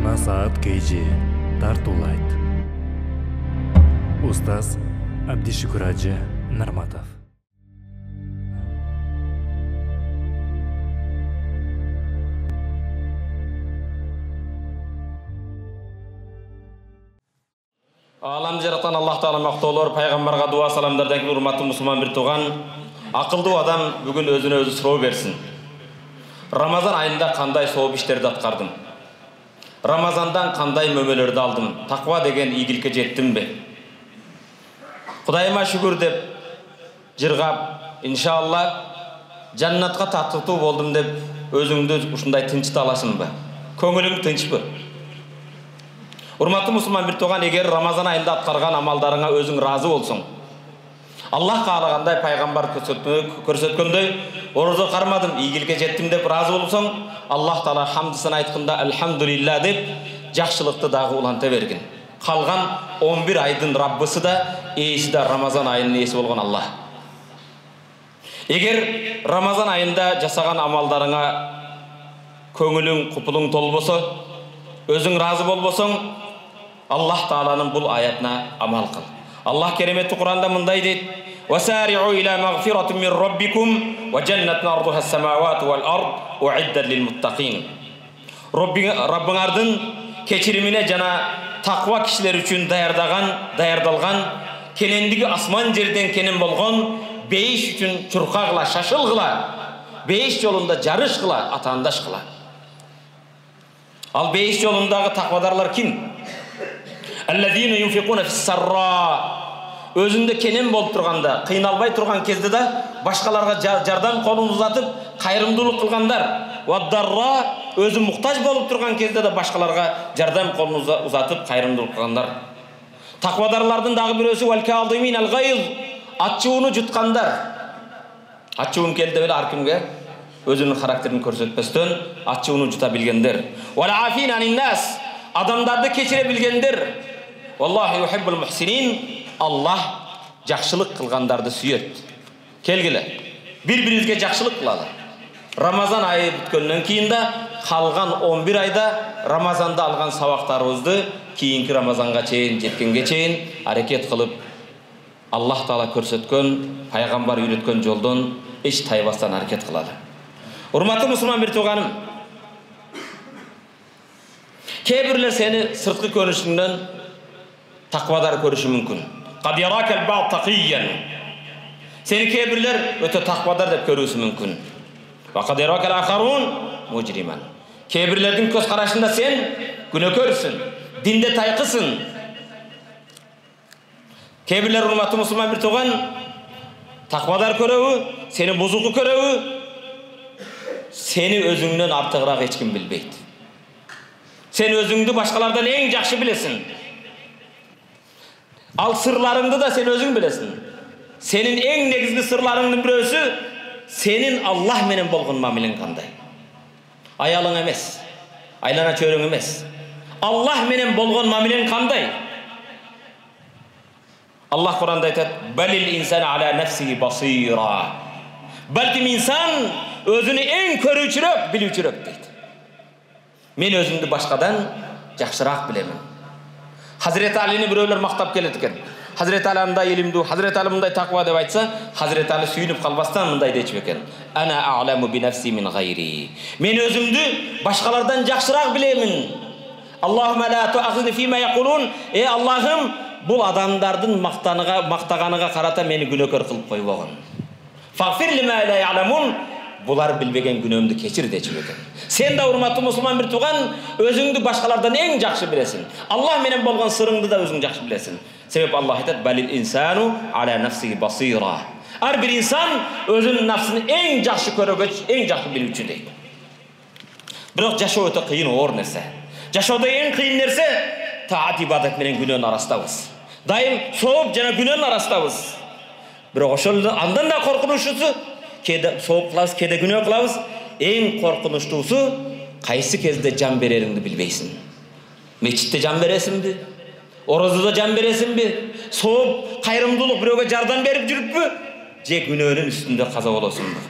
Насаат KG тартуулайт. Устаз Абдишукур Ажы Нарматов. Алам жаратан Аллах Таала мактоолор, пайгамбарга дуа саламдардан кийин урматтуу мусулман бир тууган, акылдуу адам бүгүн өзүнө өзү суроо берсин. Рамазан айында кандай сооп иштерди аткардым? Рамазандан кандай мөмөлөрдү алдым? Таква деген ийгиликке жеттимби? Кудайыма шүгүр деп жыргап, иншалла жаннатка таттуу болдум деп өзүңдү ушундай тынчыта аласыңбы? Көңүлүң тынчпы? Урматтуу мусулман бир тууган, эгер Рамазан айында аткарган амалдарыңа өзүң разы болсоң, Аллах каалагандай пайгамбар көрсөткөндөй орозо кармадым, ийгиликке жеттим деп разы болсоң, Аллах Таала хамдысын айтканда алхамдулилла деп жакшылыкты дагы уланта бергин. Калган 11 айдын Раббысы да, ээси да Рамазан айынын ээси болгон Аллах. Эгер Рамазан айында жасаган амалдарыңа көңүлүң, купулуң толбосо, өзүң разы болбосоң, Аллах Тааланын бул аятына амал кыл. Аллах кереметті Құранда мындай дейді: «Васари'у иля магфиратин мин раббикум ва джаннатун ардуха ас-самавату вал ард у'иддат лил муттақин». Раббыңардын кечиримине жана таква кишилер үчүн даярдалган, кенендиги асман жерден кенен болгон бейиш үчүн чуркагыла, шашылгыла, бейиш жолунда жарыш кыла, атаандаш кыла. Ал бейиш жолундагы таквадарлар ким? Аллазина юнфикуна фис-сарра. Өзүндө кенен болуп турганда, кыйналбай турган кезде да башкаларга жардам колун узатып, кайрымдуулук кылгандар. Вад-дарра, өзү муктаж болуп турган кезде да башкаларга жардам колун узатып, кайрымдуулук кылгандар. Таквадарлардын дагы бирөөсү вал-каазимин ал-гайз, ачууну жуткандар. Ачуун келди эле ар кимге өзүнүн характерин көрсөтпөстөн ачууну жута билгендер. Вал-афин анин-нас, адамдарды кечире билгендер. Валлаху юхиббул мухсинин, Аллах жакшылык кылгандарды сүйөт. Келгиле, бири-бирибизге жакшылык кылалы. Рамазан айы бүткөндөн кийин да калган 11 айда Рамазанда алган сабактарыбызды кийинки Рамазанга чейин, жеткенге чейин аракет кылып, Аллах Таала көрсөткөн, пайгамбар үйрөткөн жолдон эч тайбастан аракет кылалы. Урматтуу мусулман бир тууганым, кээ-бирлер сени сырткы көрүнүшүңдөн таквадар көрүшү мүмкүн. Кад яракал ба'д тaqiyyan. Сени кээ-бирлер өтө таквадар деп көрүүсү мүмкүн. Ва кад яракал ахарун мужриман. Кээ-бирлердин көз карашында сен күнөөкөрсүн, динде тайкысың. Кээ-бирлер, урматтуу мусулман бир тууган, таквадар көрөбү, сени бузугу көрөбү, сени өзүңдөн артыгыраак эч ким билбейт. Сен өзүңдү башкалардан эң жакшы билесиң. Ал сырларыңды да сен өзүң билесиң. Сенин эң негизги сырларыңдын бирөөсү сенин Аллах менен болгон мамилең кандай. Аялың эмес, айлана чөйрөң эмес. Аллах менен болгон мамилең кандай? Аллах Куранда айтат: «Балил инсан аля нафсихи басира». Балким инсан өзүнү эң көрүүчүрөөк, билүүчүрөөк дейт. Мен өзүмдү башкадан жакшыраак билемин. Hazreti Ali'ni biröylер мактап келет экен. Hazreti Ali мындай илимдүү, Hazreti Ali мындай таква деп айтса, Hazreti Ali сүйүнүп калбастан мындай дечү экен: Ана а'ламу би нафси мин гайри. Мен өзүмдү башкалардан жакшыраак билемин. Аллахумма ла ту'ахизни фима якулун. Аллахым, бул адамдардын мактаганыга карата мени күнөөкөр кылып койбогон. Фагфир лима ла я'ламун. Булар билбеген күнөөмдү кечир дечү экен. Сен да, урматтуу мусулман бир тууган, өзүңдү башкалардан эң жакшы билесиң. Аллах менен болгон сырыңды да өзүң жакшы билесиң. Себеп Аллах айтат: «Балил инсану аля нафсихи басира». Ар бир инсан өзүнүн нафсын эң жакшы көрөгөч, эң жакшы билүүчү дейт. Бирок жашоо өтө кыйын, оор нерсе. Жашоодо эң кыйын нерсе таат ибадат менен күнөөнүн арасындабыз. Дайым сооп жана күнөөнүн арасындабыз. Бирок ошол андан да коркунучусу, кээде сооп кылабыз, кээде күнөө кылабыз. Эң коркунучтуусу кайсы кезде жан берериңди билбейсиң. Мечитте жан бересиңби? Орозодо жан бересиңби? Сооп, кайрымдуулук бирөөгө жардам берип жүрүппү? Же күнөөнүн үстүндө каза болосуңбу?